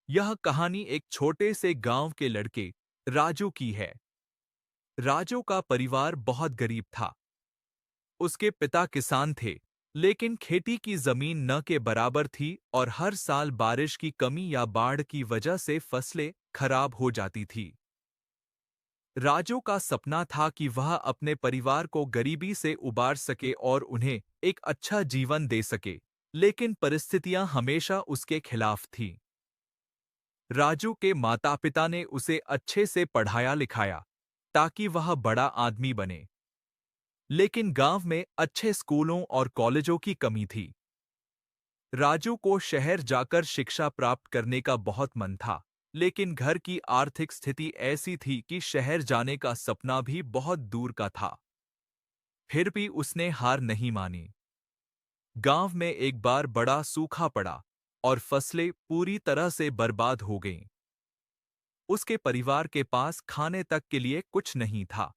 यह कहानी एक छोटे से गांव के लड़के राजू की है। राजू का परिवार बहुत गरीब था। उसके पिता किसान थे, लेकिन खेती की जमीन न के बराबर थी और हर साल बारिश की कमी या बाढ़ की वजह से फसलें खराब हो जाती थी। राजू का सपना था कि वह अपने परिवार को गरीबी से उबार सके और उन्हें एक अच्छा जीवन दे सके, लेकिन परिस्थितियां हमेशा उसके खिलाफ थीं। राजू के माता पिता ने उसे अच्छे से पढ़ाया लिखाया ताकि वह बड़ा आदमी बने, लेकिन गांव में अच्छे स्कूलों और कॉलेजों की कमी थी। राजू को शहर जाकर शिक्षा प्राप्त करने का बहुत मन था, लेकिन घर की आर्थिक स्थिति ऐसी थी कि शहर जाने का सपना भी बहुत दूर का था। फिर भी उसने हार नहीं मानी। गांव में एक बार बड़ा सूखा पड़ा और फसलें पूरी तरह से बर्बाद हो गईं। उसके परिवार के पास खाने तक के लिए कुछ नहीं था।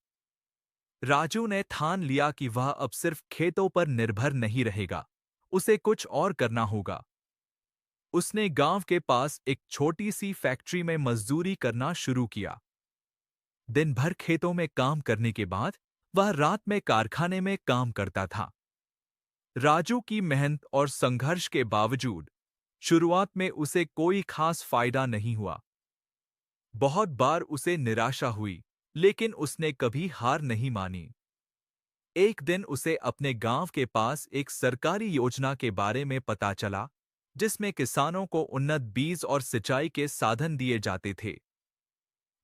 राजू ने ठान लिया कि वह अब सिर्फ खेतों पर निर्भर नहीं रहेगा, उसे कुछ और करना होगा। उसने गांव के पास एक छोटी सी फैक्ट्री में मजदूरी करना शुरू किया। दिन भर खेतों में काम करने के बाद वह रात में कारखाने में काम करता था। राजू की मेहनत और संघर्ष के बावजूद शुरुआत में उसे कोई खास फायदा नहीं हुआ। बहुत बार उसे निराशा हुई, लेकिन उसने कभी हार नहीं मानी। एक दिन उसे अपने गांव के पास एक सरकारी योजना के बारे में पता चला, जिसमें किसानों को उन्नत बीज और सिंचाई के साधन दिए जाते थे।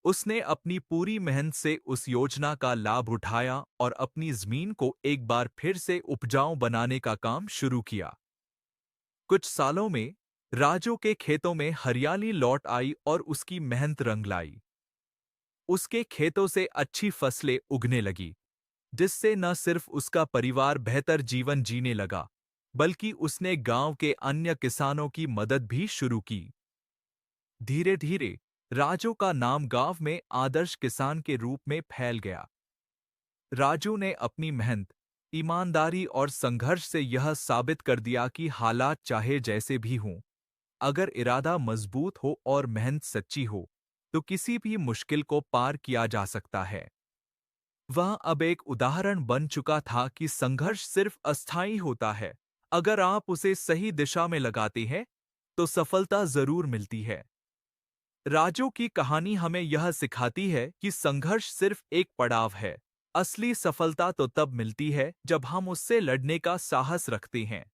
उसने अपनी पूरी मेहनत से उस योजना का लाभ उठाया और अपनी जमीन को एक बार फिर से उपजाऊ बनाने का काम शुरू किया। कुछ सालों में राजू के खेतों में हरियाली लौट आई और उसकी मेहनत रंग लाई। उसके खेतों से अच्छी फसलें उगने लगी, जिससे न सिर्फ उसका परिवार बेहतर जीवन जीने लगा, बल्कि उसने गांव के अन्य किसानों की मदद भी शुरू की। धीरे धीरे राजू का नाम गांव में आदर्श किसान के रूप में फैल गया। राजू ने अपनी मेहनत, ईमानदारी और संघर्ष से यह साबित कर दिया कि हालात चाहे जैसे भी हों, अगर इरादा मजबूत हो और मेहनत सच्ची हो, तो किसी भी मुश्किल को पार किया जा सकता है। वह अब एक उदाहरण बन चुका था कि संघर्ष सिर्फ अस्थायी होता है। अगर आप उसे सही दिशा में लगाते हैं, तो सफलता जरूर मिलती है। राजू की कहानी हमें यह सिखाती है कि संघर्ष सिर्फ एक पड़ाव है। असली सफलता तो तब मिलती है जब हम उससे लड़ने का साहस रखते हैं।